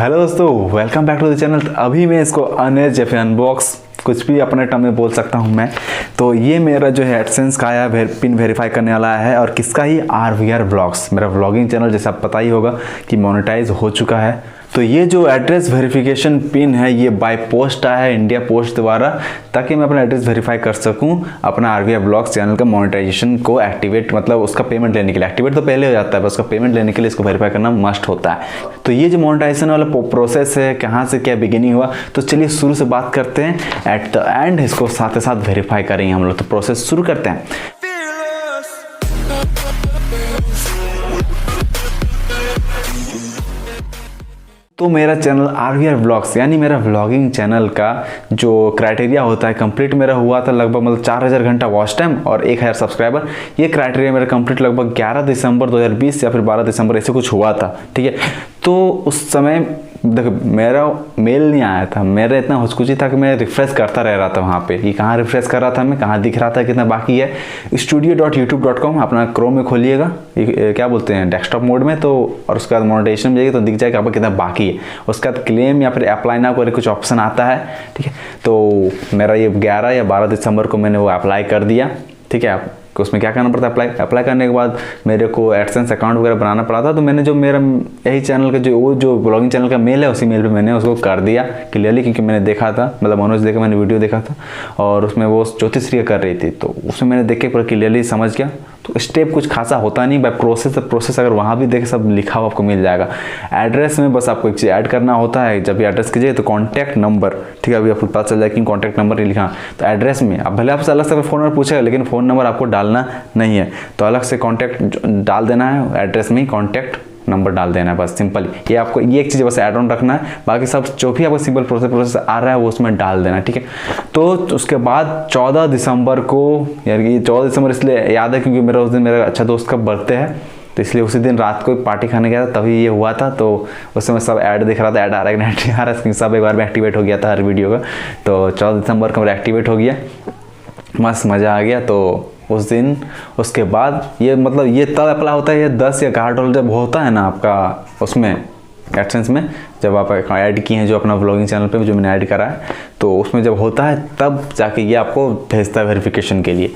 Hello दोस्तों, welcome back to the channel. अभी मैं इसको अनएज या फिर अनबॉक्स कुछ भी अपने टर्म में बोल सकता हूं मैं। तो ये मेरा जो है एडसेंस का आया पिन वेरीफाई करने वाला है और किसका ही RVR ब्लॉग्स, मेरा व्लॉगिंग चैनल जैसा पता ही होगा कि मोनेटाइज हो चुका है। तो ये जो एड्रेस वेरिफिकेशन पिन है ये बाय पोस्ट आया है इंडिया पोस्ट द्वारा, ताकि मैं अपना एड्रेस वेरीफाई कर सकूं अपना RVR ब्लॉग्स चैनल का मोनेटाइजेशन को एक्टिवेट, मतलब उसका पेमेंट लेने के लिए। एक्टिवेट तो पहले हो जाता है, बस उसका पेमेंट लेने के लिए इसको वेरीफाई करना मस्ट होता है। तो ये जो मोनेटाइजेशन वाला प्रोसेस है, कहाँ से क्या बिगिनिंग हुआ, तो चलिए शुरू से बात करते हैं। एट द एंड इसको साथ ही साथ वेरीफाई करेंगे हम लोग। तो प्रोसेस शुरू करते हैं। तो मेरा चैनल RVR ब्लॉग्स यानी मेरा व्लॉगिंग चैनल का जो क्राइटेरिया होता है कंप्लीट मेरा हुआ था लगभग, मतलब 4000 घंटा वॉच टाइम और 1000 सब्सक्राइबर। ये क्राइटेरिया मेरा कंप्लीट लगभग 11 दिसंबर 2020 या फिर 12 दिसंबर ऐसे कुछ हुआ था, ठीक है। तो उस समय देखो मेरा मेल नहीं आया था, मेरा इतना हुचकुची था कि मैं रिफ्रेश करता रह रहा था वहाँ पे। ये कहाँ रिफ्रेश कर रहा था मैं, कहाँ दिख रहा था कितना बाकी है। studio.youtube.com अपना क्रोम में खोलिएगा, क्या बोलते हैं डेस्कटॉप मोड में, तो और उसके बाद मोनेटाइजेशन में जाइए तो दिख जाएगा आपका कितना बाकी है। उसके बाद क्लेम या फिर अप्लाई नाउ करके कुछ ऑप्शन आता है, ठीक है। तो मेरा ये 11 या 12 दिसंबर को मैंने वो अप्लाई कर दिया, ठीक है। उसमें क्या करना पड़ता है, अप्लाई करने के बाद मेरे को एडसेंस अकाउंट वगैरह बनाना पड़ा था। तो मैंने जो मेरा यही चैनल का जो ब्लॉगिंग चैनल का मेल है उसी मेल पे मैंने उसको कर दिया क्लियरली, क्योंकि मैंने देखा था, मतलब मनोज देखा, मैंने वीडियो देखा था और उसमें वो ज्योतिश्री कर रही थी, तो उसमें मैंने देख के पूरा क्लियरली समझ गया। तो स्टेप कुछ खासा होता नहीं, बाय प्रोसेस अगर वहाँ भी देखे सब लिखा हुआ आपको मिल जाएगा। एड्रेस में बस आपको एक चीज़ ऐड करना होता है, जब भी एड्रेस कीजिए तो कॉन्टैक्ट नंबर, ठीक है। अभी आपको पता चल जाए कि कॉन्टैक्ट नंबर नहीं लिखा, तो एड्रेस में अब भले आपसे अलग से फ़ोन नंबर पूछेगा, लेकिन फ़ोन नंबर आपको डालना नहीं है, तो अलग से कॉन्टैक्ट डाल देना है। एड्रेस में ही कॉन्टैक्ट नंबर डाल देना है, बस सिंपल। ये आपको ये एक चीज़ बस ऐड ऑन रखना है, बाकी सब जो भी आपको सिंपल प्रोसेस आ रहा है वो उसमें डाल देना, ठीक है। तो उसके बाद 14 दिसंबर को, यार ये 14 दिसंबर इसलिए याद है क्योंकि मेरा उस दिन मेरा अच्छा दोस्त का बर्थडे है, तो इसलिए उसी दिन रात को पार्टी खाने गया था, तभी ये हुआ था। तो उस समय सब ऐड दिख रहा था, ऐड आ रहा है कि नहीं आ रहा है, सब एक बार में एक्टिवेट हो गया था हर वीडियो का। तो 14 दिसंबर को मेरा एक्टिवेट हो गया, मस्त मज़ा आ गया। तो उस दिन उसके बाद ये मतलब ये तब अप्लाई होता है, ये 10 या 11 डॉलर जब होता है ना आपका उसमें एडसेंस में, जब आप ऐड किए हैं जो अपना व्लॉगिंग चैनल पे जो मैंने ऐड करा है, तो उसमें जब होता है तब जाके ये आपको भेजता है वेरिफिकेशन के लिए।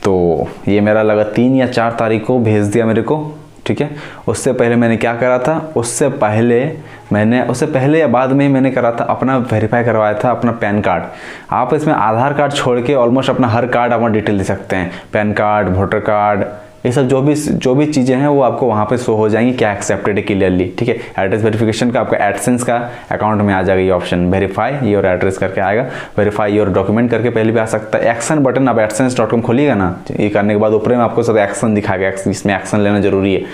तो ये मेरा लगा 3 या 4 तारीख को भेज दिया मेरे को, ठीक है। उससे पहले मैंने क्या करा था, उससे पहले या बाद में मैंने करा था अपना वेरीफाई करवाया था अपना पैन कार्ड। आप इसमें आधार कार्ड छोड़ के ऑलमोस्ट अपना हर कार्ड अपना डिटेल दे सकते हैं, पैन कार्ड, वोटर कार्ड, ये सब जो भी चीज़ें हैं वो आपको वहाँ पे शो हो जाएंगी क्या एक्सेप्टेड है क्लियरली, ठीक है। एड्रेस वेरिफिकेशन का आपका एडसेंस का अकाउंट में आ जाएगा ये ऑप्शन, वेरीफाई योर एड्रेस करके आएगा, वेरीफाई योर डॉक्यूमेंट करके पहले भी आ सकता है। एक्शन बटन आप adsense.com खोलिएगा ना, ये करने के बाद ऊपर में आपको सब एक्शन दिखाएगा, इसमें एक्शन लेना जरूरी है।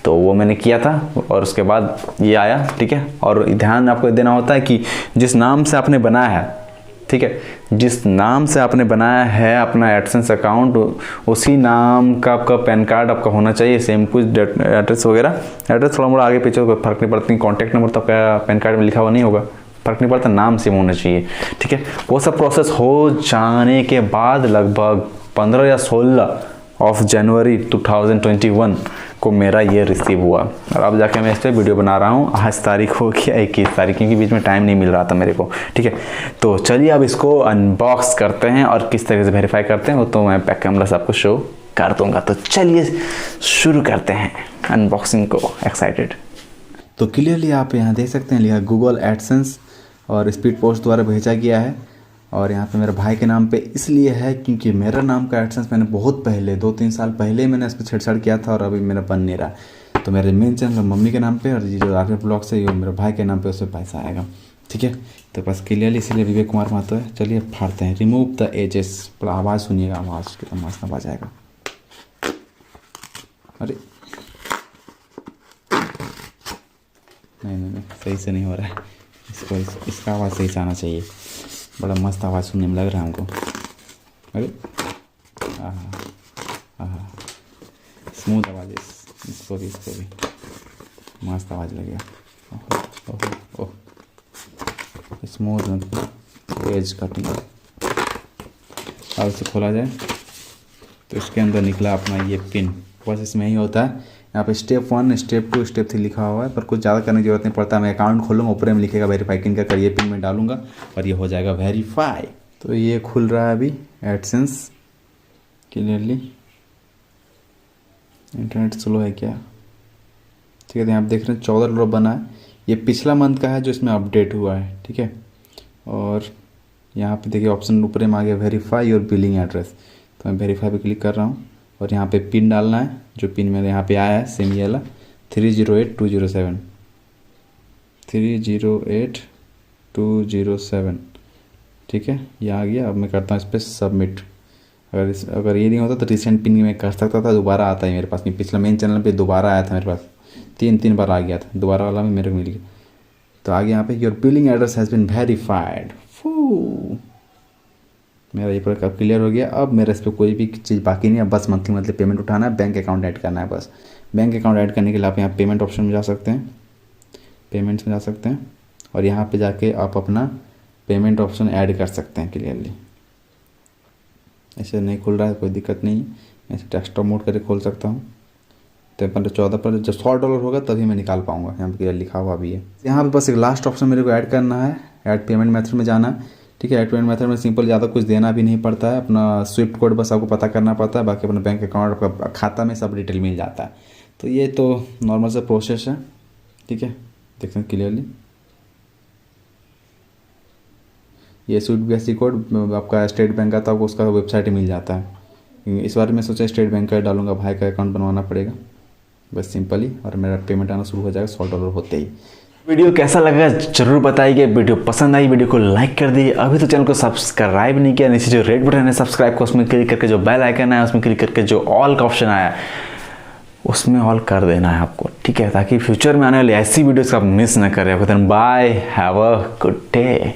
तो वो मैंने किया था और उसके बाद ये आया, ठीक है। और ध्यान आपको देना होता है कि जिस नाम से आपने बनाया है, ठीक है, जिस नाम से आपने बनाया है अपना एडसेंस अकाउंट, उसी नाम का आपका पैन कार्ड आपका होना चाहिए, सेम कुछ एड्रेस वगैरह। एड्रेस थोड़ा मोड़ा आगे पीछे कोई फर्क नहीं पड़ती, कॉन्टैक्ट नंबर तो आपका पैन कार्ड में लिखा हुआ नहीं होगा, फर्क नहीं पड़ता, नाम सेम होना चाहिए, ठीक है। वो सब प्रोसेस हो जाने के बाद लगभग 15 या 16 ऑफ जनवरी 2021 को मेरा ये रिसीव हुआ। और अब जाके मैं इस पर वीडियो बना रहा हूँ। आज तारीख हो गया 21 तारीख, क्योंकि बीच में टाइम नहीं मिल रहा था मेरे को, ठीक है। तो चलिए अब इसको अनबॉक्स करते हैं और किस तरह से वेरीफाई करते हैं वो तो मैं बैक कैमरा से आपको शो कर दूंगा। तो चलिए शुरू करते हैं अनबॉक्सिंग को। एक्साइटेड। तो क्लियरली आप यहाँ देख सकते हैं लिखा गूगल एडसेंस और स्पीड पोस्ट द्वारा भेजा गया है। और यहाँ पे मेरे भाई के नाम पे इसलिए है क्योंकि मेरा नाम का एडसेंस मैंने बहुत पहले 2-3 साल पहले मैंने इस पर छेड़छाड़ किया था और अभी मेरा बन नहीं रहा। तो मेरे मेन चैनल मम्मी के नाम पे और ये जो RVR ब्लॉग से ये मेरे भाई के नाम पे उस पर पैसा आएगा, ठीक है। तो बस क्लियरली इसलिए विवेक कुमार महतो है। चलिए फाड़ते हैं। रिमूव द एजेस, पूरा आवाज़ सुनिएगा, आवाज़ कितना मस्त आवाज़ आएगा। अरे नहीं सही से नहीं हो रहा है, इसका आवाज़ सही से आना चाहिए। बड़ा मस्त आवाज़ सुनने में लग रहा है हमको। अरे स्मूथ आवाज़, इसको भी मस्त आवाज़ लगेगा। ओह स्मूथ एज कटिंग। अब इसे खोला जाए तो इसके अंदर निकला अपना ये पिन, बस इसमें ही होता है यहाँ पे स्टेप 1, स्टेप 2, स्टेप 3 लिखा हुआ है, पर कुछ ज़्यादा करने की जरूरत नहीं पड़ता। मैं अकाउंट खोलूँगा, ऊपर में लिखेगा वेरीफाई, किन का करिए पिन में डालूंगा और ये हो जाएगा वेरीफाई। तो ये खुल रहा है अभी एडसेंस क्लियरली। इंटरनेट स्लो है क्या? ठीक है, तो यहाँ आप देख रहे हैं $14 बना है। ये पिछला मंथ का है जो इसमें अपडेट हुआ है, ठीक है। और यहाँ पे देखिए ऑप्शन ऊपर में आ गया वेरीफाई योर बिलिंग एड्रेस, तो मैं वेरीफाई पे क्लिक कर रहा हूँ और यहाँ पे पिन डालना है। जो पिन मेरे यहाँ पे आया है सेम ये वाला 308207, 308207, ठीक है, ये आ गया। अब मैं करता हूँ इस पर सबमिट। अगर ये नहीं होता तो रिसेंट पिन मैं कर सकता था, दोबारा आता है मेरे पास में। पिछला मेन चैनल पे दोबारा आया था मेरे पास, तीन बार आ गया था, दोबारा वाला में मेरे को मिल गया। तो आगे यहाँ पे your billing address has been verified. मेरा ये पूरा क्लियर हो गया। अब मेरे इस पर कोई भी चीज़ बाकी नहीं है, बस मंथली पेमेंट उठाना है, बैंक अकाउंट ऐड करना है बस। बैंक अकाउंट ऐड करने के लिए आप यहाँ पेमेंट ऑप्शन में जा सकते हैं, पेमेंट्स में जा सकते हैं और यहाँ पे जाके आप अपना पेमेंट ऑप्शन ऐड कर सकते हैं क्लियरली। ऐसे नहीं खुल रहा है कोई दिक्कत नहीं, ऐसे डेस्कटॉप मोड करके खोल सकता हूँ। तो 14 पर जब $100 होगा तभी मैं निकाल पाऊंगा। यहाँ पे क्लियर लिखा हुआ भी है। यहाँ पे बस एक लास्ट ऑप्शन मेरे को ऐड करना है, ऐड पेमेंट मेथड में जाना है, ठीक है। ऐड पेमेंट मेथड में सिंपल, ज़्यादा कुछ देना भी नहीं पड़ता है, अपना स्विफ्ट कोड बस आपको पता करना पड़ता है, बाकी अपना बैंक अकाउंट आपका खाता में सब डिटेल मिल जाता है। तो ये तो नॉर्मल सा प्रोसेस है, ठीक है, देखते हैं क्लियरली। ये स्विफ्ट BSC कोड आपका स्टेट बैंक का था, आपको उसका वेबसाइट मिल जाता है। इस बार मैं सोचा स्टेट बैंक का डालूंगा, भाई का अकाउंट बनवाना पड़ेगा बस सिंपली, और मेरा पेमेंट आना शुरू हो जाएगा $100 होते ही। वीडियो कैसा लगा जरूर बताइए। वीडियो पसंद आई वीडियो को लाइक कर दीजिए। अभी तो चैनल को सब्सक्राइब नहीं किया, नीचे जो रेड बटन है सब्सक्राइब को उसमें क्लिक करके जो बेल आइकन है उसमें क्लिक करके जो ऑल का ऑप्शन आया उसमें ऑल कर देना है आपको, ठीक है, ताकि फ्यूचर में आने वाली ऐसी वीडियोस आप मिस ना करें। Bye, have a good day.